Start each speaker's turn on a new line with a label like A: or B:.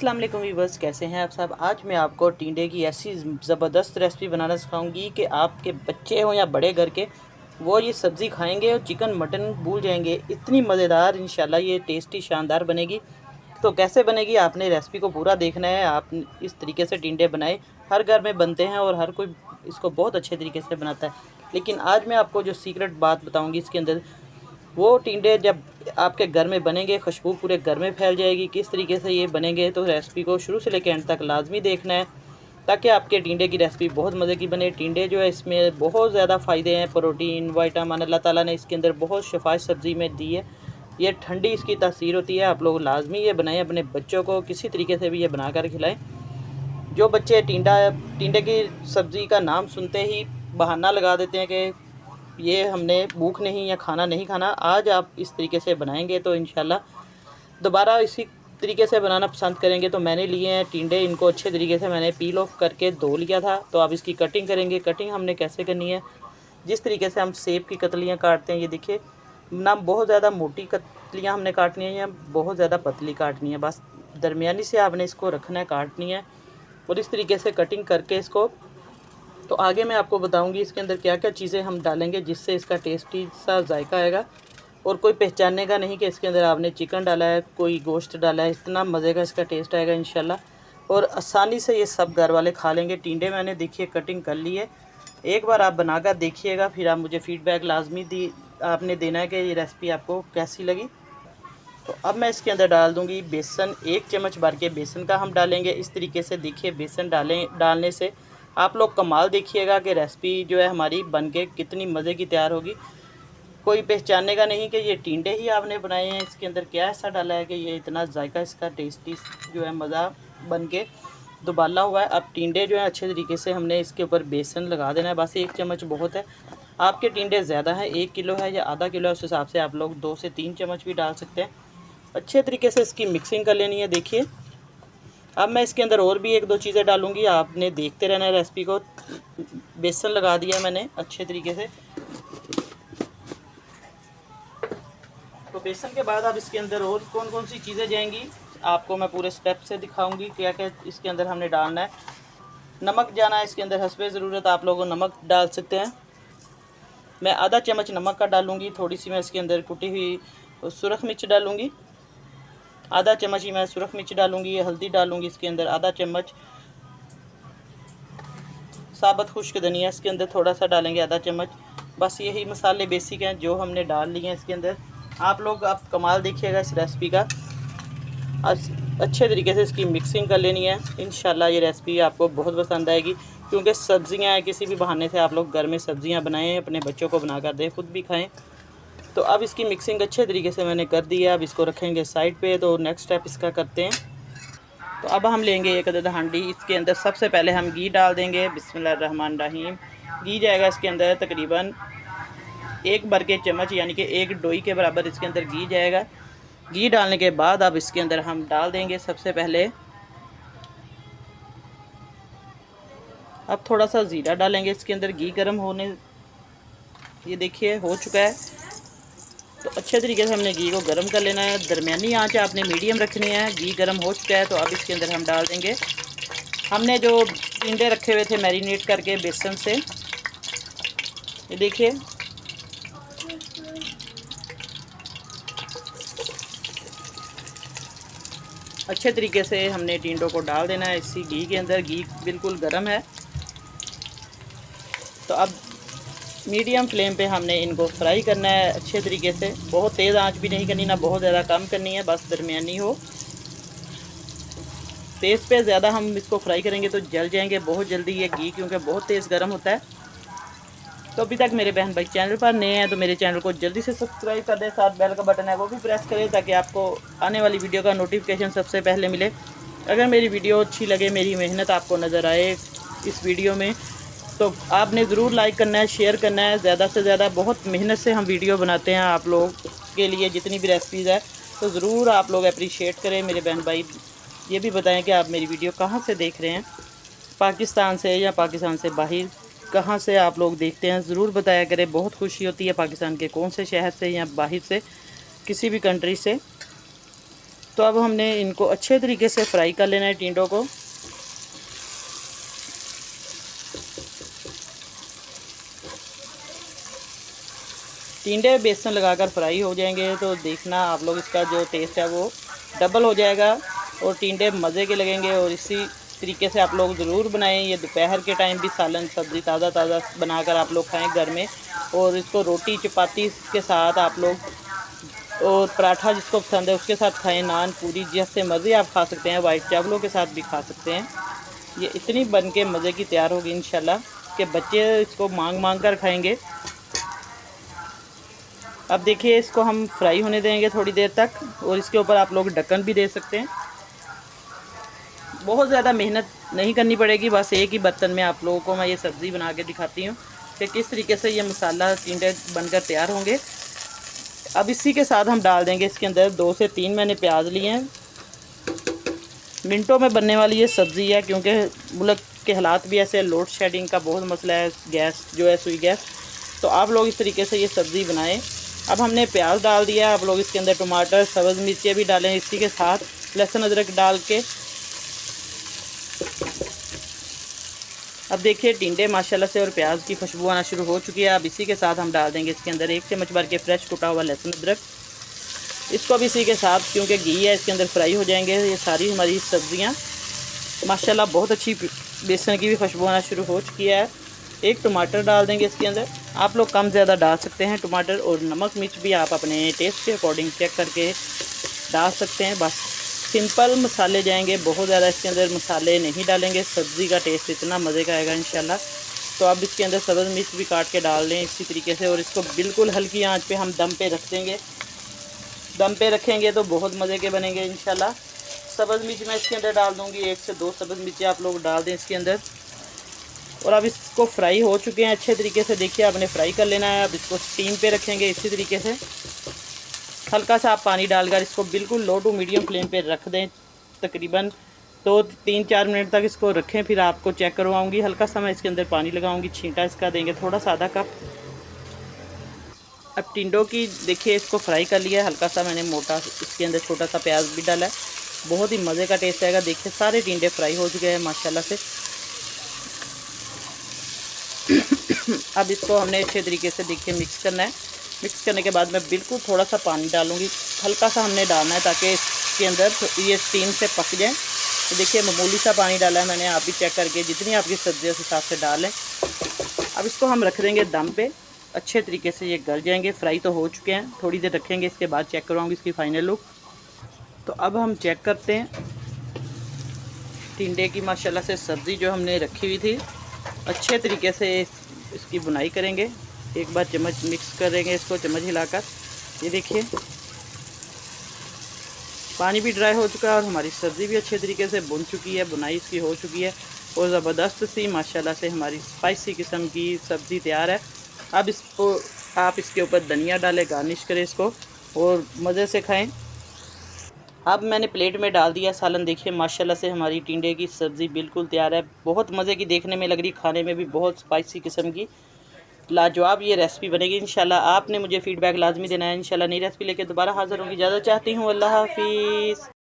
A: अस्सलाम वालेकुम व्यूअर्स, कैसे हैं आप सब। आज मैं आपको टिंडे की ऐसी ज़बरदस्त रेसिपी बनाना सिखाऊंगी कि आपके बच्चे हों या बड़े घर के, वो ये सब्ज़ी खाएंगे और चिकन मटन भूल जाएंगे। इतनी मज़ेदार इंशाल्लाह ये टेस्टी शानदार बनेगी। तो कैसे बनेगी आपने रेसिपी को पूरा देखना है। आप इस तरीके से टिंडे बनाए, हर घर में बनते हैं और हर कोई इसको बहुत अच्छे तरीके से बनाता है। लेकिन आज मैं आपको जो सीक्रेट बात बताऊँगी इसके अंदर, वो टिंडे जब आपके घर में बनेंगे खुशबू पूरे घर में फैल जाएगी। किस तरीके से ये बनेंगे, तो रेसिपी को शुरू से लेकर एंड तक लाजमी देखना है ताकि आपके टिंडे की रेसिपी बहुत मज़े की बने। टिंडे जो है इसमें बहुत ज़्यादा फ़ायदे हैं, प्रोटीन विटामिन अल्लाह ताला ने इसके अंदर बहुत शिफाई सब्ज़ी में दी है। ये ठंडी इसकी तासीर होती है। आप लोग लाजमी ये बनाएं, अपने बच्चों को किसी तरीके से भी ये बना कर खिलाएँ। जो बच्चे टिंडे की सब्ज़ी का नाम सुनते ही बहाना लगा देते हैं कि ये हमने भूख नहीं या खाना नहीं खाना, आज आप इस तरीके से बनाएंगे तो इंशाल्लाह दोबारा इसी तरीके से बनाना पसंद करेंगे। तो मैंने लिए हैं टिंडे, इनको अच्छे तरीके से मैंने पील ऑफ करके धो लिया था। तो अब इसकी कटिंग करेंगे। कटिंग हमने कैसे करनी है, जिस तरीके से हम सेब की कतलियाँ काटते हैं, ये देखिए ना, बहुत ज़्यादा मोटी कतलियाँ हमने काटनी है या बहुत ज़्यादा पतली काटनी है, बस दरमियानी से आपने इसको रखना है, काटनी है। और इस तरीके से कटिंग करके इसको, तो आगे मैं आपको बताऊंगी इसके अंदर क्या क्या चीज़ें हम डालेंगे जिससे इसका टेस्टी सा जायका आएगा और कोई पहचानेगा नहीं कि इसके अंदर आपने चिकन डाला है, कोई गोश्त डाला है। इतना मज़े का इसका टेस्ट आएगा इंशाल्लाह और आसानी से ये सब घर वाले खा लेंगे। टिंडे मैंने देखिए कटिंग कर ली है। एक बार आप बनाकर देखिएगा, फिर आप मुझे फ़ीडबैक लाजमी आपने देना है कि ये रेसिपी आपको कैसी लगी। तो अब मैं इसके अंदर डाल दूँगी बेसन। 1 चम्मच भर के बेसन का हम डालेंगे। इस तरीके से देखिए बेसन डालने से आप लोग कमाल देखिएगा कि रेसिपी जो है हमारी बनके कितनी मज़े की तैयार होगी। कोई पहचानेगा नहीं कि ये टिंडे ही आपने बनाए हैं। इसके अंदर क्या ऐसा डाला है कि ये इतना जायका इसका टेस्टी जो है मज़ा बनके दुबाला हुआ है। अब टिंडे जो है अच्छे तरीके से हमने इसके ऊपर बेसन लगा देना है। बस 1 चम्मच बहुत है। आपके टिंडे ज़्यादा हैं, 1 किलो है या आधा किलो है, उस हिसाब से आप लोग 2 से 3 चम्मच भी डाल सकते हैं। अच्छे तरीके से इसकी मिक्सिंग कर लेनी है। देखिए अब मैं इसके अंदर और भी 1-2 चीज़ें डालूँगी, आपने देखते रहना है रेसिपी को। बेसन लगा दिया मैंने अच्छे तरीके से। तो बेसन के बाद अब इसके अंदर और कौन कौन सी चीज़ें जाएंगी आपको मैं पूरे स्टेप से दिखाऊंगी, क्या क्या इसके अंदर हमने डालना है। नमक जाना है इसके अंदर हस्बे ज़रूरत, आप लोग नमक डाल सकते हैं। मैं आधा चम्मच नमक का डालूँगी। थोड़ी सी मैं इसके अंदर कुटी हुई सुरख मिर्च डालूँगी, आधा चम्मच ही मैं सुरख मिर्च डालूँगी। हल्दी डालूँगी इसके अंदर आधा चम्मच। साबुत खुश्क धनिया इसके अंदर थोड़ा सा डालेंगे, आधा चम्मच। बस यही मसाले बेसिक हैं जो हमने डाल लिए हैं इसके अंदर। आप लोग अब कमाल देखिएगा इस रेसिपी का। अच्छे तरीके से इसकी मिक्सिंग कर लेनी है। इंशाल्लाह ये रेसिपी आपको बहुत पसंद आएगी, क्योंकि सब्ज़ियाँ हैं, किसी भी बहाने से आप लोग घर में सब्ज़ियाँ बनाएं, अपने बच्चों को बनाकर दें, खुद भी खाएँ। तो अब इसकी मिक्सिंग अच्छे तरीके से मैंने कर दी है। अब इसको रखेंगे साइड पे। तो नेक्स्ट स्टेप इसका करते हैं। तो अब हम लेंगे 1 अदद हांडी। इसके अंदर सबसे पहले हम घी डाल देंगे। बिस्मिल्लाहिर्रहमानिर्रहीम। घी जाएगा इसके अंदर तकरीबन 1 भर के चम्मच, यानी कि 1 डोई के बराबर इसके अंदर घी जाएगा। घी डालने के बाद अब इसके अंदर हम डाल देंगे सबसे पहले, अब थोड़ा सा ज़ीरा डालेंगे इसके अंदर। घी गर्म होने, ये देखिए हो चुका है। तो अच्छे तरीके से हमने घी को गर्म कर लेना है। दरमियानी आंच आपने मीडियम रखनी है। घी गर्म हो चुका है। तो अब इसके अंदर हम डाल देंगे हमने जो टिंडे रखे हुए थे मैरिनेट करके बेसन से, ये देखिए। अच्छे तरीके से हमने टिंडों को डाल देना है इसी घी के अंदर। घी बिल्कुल गर्म है। तो अब मीडियम फ्लेम पे हमने इनको फ्राई करना है अच्छे तरीके से। बहुत तेज़ आंच भी नहीं करनी, ना बहुत ज़्यादा कम करनी है, बस दरमियानी हो। तेज़ पे ज़्यादा हम इसको फ्राई करेंगे तो जल जाएंगे बहुत जल्दी ये घी, क्योंकि बहुत तेज़ गर्म होता है। तो अभी तक मेरे बहन भाई चैनल पर नए हैं तो मेरे चैनल को जल्दी से सब्सक्राइब कर दें, साथ बेल का बटन है वो भी प्रेस करें ताकि आपको आने वाली वीडियो का नोटिफिकेशन सबसे पहले मिले। अगर मेरी वीडियो अच्छी लगे, मेरी मेहनत आपको नज़र आए इस वीडियो में, तो आपने ज़रूर लाइक करना है, शेयर करना है ज़्यादा से ज़्यादा। बहुत मेहनत से हम वीडियो बनाते हैं आप लोग के लिए, जितनी भी रेसिपीज़ है, तो ज़रूर आप लोग अप्रिशिएट करें। मेरे बहन भाई ये भी बताएं कि आप मेरी वीडियो कहाँ से देख रहे हैं, पाकिस्तान से या पाकिस्तान से बाहर कहाँ से आप लोग देखते हैं, ज़रूर बताया करें। बहुत खुशी होती है पाकिस्तान के कौन से शहर से या बाहर से, किसी भी कंट्री से। तो अब हमने इनको अच्छे तरीके से फ्राई कर लेना है टिंडों को। टिंडे बेसन लगाकर फ्राई हो जाएंगे तो देखना आप लोग, इसका जो टेस्ट है वो डबल हो जाएगा और टिंडे मज़े के लगेंगे। और इसी तरीके से आप लोग ज़रूर बनाएं। ये दोपहर के टाइम भी सालन सब्ज़ी ताज़ा ताज़ा बनाकर आप लोग खाएं घर में। और इसको रोटी चपाती के साथ आप लोग, और पराठा जिसको पसंद है उसके साथ खाएं, नान पूरी जैसे मर्ज़ी आप खा सकते हैं, वाइट चावलों के साथ भी खा सकते हैं। ये इतनी बन के मज़े की तैयार होगी इंशाल्लाह कि बच्चे इसको मांग मांग कर खाएंगे। अब देखिए इसको हम फ्राई होने देंगे थोड़ी देर तक, और इसके ऊपर आप लोग ढक्कन भी दे सकते हैं। बहुत ज़्यादा मेहनत नहीं करनी पड़ेगी, बस एक ही बर्तन में आप लोगों को मैं ये सब्ज़ी बना के दिखाती हूँ कि किस तरीके से ये मसाला टिंडे बनकर तैयार होंगे। अब इसी के साथ हम डाल देंगे इसके अंदर 2 से 3 मैंने प्याज लिए हैं। मिनटों में बनने वाली ये सब्ज़ी है, क्योंकि मुल्क के हालात भी ऐसे, लोड शेडिंग का बहुत मसला है, गैस जो है सुई गैस। तो आप लोग इस तरीके से ये सब्ज़ी बनाएं। अब हमने प्याज डाल दिया, आप लोग इसके अंदर टमाटर, सब्ज़ मिर्चें भी डालें, इसी के साथ लहसुन अदरक डाल के। अब देखिए टिंडे माशाल्लाह से और प्याज की खुशबू आना शुरू हो चुकी है। अब इसी के साथ हम डाल देंगे इसके अंदर 1 चम्मच भर के फ्रेश कुटा हुआ लहसुन अदरक। इसको भी इसी के साथ, क्योंकि घी है, इसके अंदर फ्राई हो जाएंगे ये सारी हमारी सब्ज़ियाँ। माशाल्लाह बहुत अच्छी बेसन की भी खुशबू आना शुरू हो चुकी है। 1 टमाटर डाल देंगे इसके अंदर, आप लोग कम ज़्यादा डाल सकते हैं टमाटर। और नमक मिर्च भी आप अपने टेस्ट के अकॉर्डिंग चेक करके डाल सकते हैं। बस सिंपल मसाले जाएंगे, बहुत ज़्यादा इसके अंदर मसाले नहीं डालेंगे, सब्ज़ी का टेस्ट इतना मज़े का आएगा इंशाल्लाह। तो अब इसके अंदर सब्ज़ मिर्च भी काट के डाल दें इसी तरीके से, और इसको बिल्कुल हल्की आंच पे हम दम पे रख देंगे। दम पे रखेंगे तो बहुत मज़े के बनेंगे इंशाल्लाह। सब्ज़ मिर्च मैं इसके अंदर डाल दूँगी, 1 से 2 सब्ज़ मिर्चें आप लोग डाल दें इसके अंदर। और अब इसको फ्राई हो चुके हैं अच्छे तरीके से, देखिए आपने फ्राई कर लेना है। अब इसको स्टीम पे रखेंगे इसी तरीके से, हल्का सा आप पानी डालकर इसको बिल्कुल लो टू मीडियम फ्लेम पे रख दें। तकरीबन 2-3-4 मिनट तक इसको रखें, फिर आपको चेक करवाऊँगी। हल्का सा मैं इसके अंदर पानी लगाऊँगी, छींटा इसका देंगे थोड़ा सा, आधा कप। अब टिंडों की देखिए इसको फ्राई कर लिया है, हल्का सा मैंने मोटा इसके अंदर छोटा सा प्याज भी डाला है, बहुत ही मज़े का टेस्ट आएगा। देखिए सारे टिंडे फ्राई हो चुके हैं माशाल्लाह से। अब इसको हमने अच्छे तरीके से देखिए मिक्स करना है। मिक्स करने के बाद मैं बिल्कुल थोड़ा सा पानी डालूँगी, हल्का सा हमने डालना है ताकि इसके अंदर ये स्टीम से पक जाए। तो देखिए मामूली सा पानी डाला है मैंने, आप भी चेक करके जितनी आपकी सब्ज़ी उस हिसाब से डाल लें। अब इसको हम रख देंगे दम पे, अच्छे तरीके से ये गल जाएंगे। फ्राई तो हो चुके हैं, थोड़ी देर रखेंगे, इसके बाद चेक करवाऊँगी इसकी फ़ाइनल लुक। तो अब हम चेक करते हैं टिंडे की माशाल्लाह से सब्ज़ी जो हमने रखी हुई थी, अच्छे तरीके से इसकी बुनाई करेंगे। एक बार चम्मच मिक्स करेंगे इसको, चम्मच हिलाकर। ये देखिए पानी भी ड्राई हो चुका है और हमारी सब्ज़ी भी अच्छे तरीके से बुन चुकी है, बुनाई इसकी हो चुकी है। और ज़बरदस्त सी माशाल्लाह से हमारी स्पाइसी किस्म की सब्ज़ी तैयार है। अब इसको आप इसके ऊपर धनिया डालें, गार्निश करें इसको और मज़े से खाएं। अब मैंने प्लेट में डाल दिया सालन। देखिए माशाल्लाह से हमारी टिंडे की सब्ज़ी बिल्कुल तैयार है, बहुत मज़े की देखने में लग रही, खाने में भी बहुत स्पाइसी किस्म की लाजवाब ये रेसिपी बनेगी इंशाल्लाह। आपने मुझे फ़ीडबैक लाजमी देना है। इंशाल्लाह नई रेसिपी लेकर दोबारा हाज़िर होंगी। इजाज़त चाहती हूँ, अल्लाह हाफ़िज़।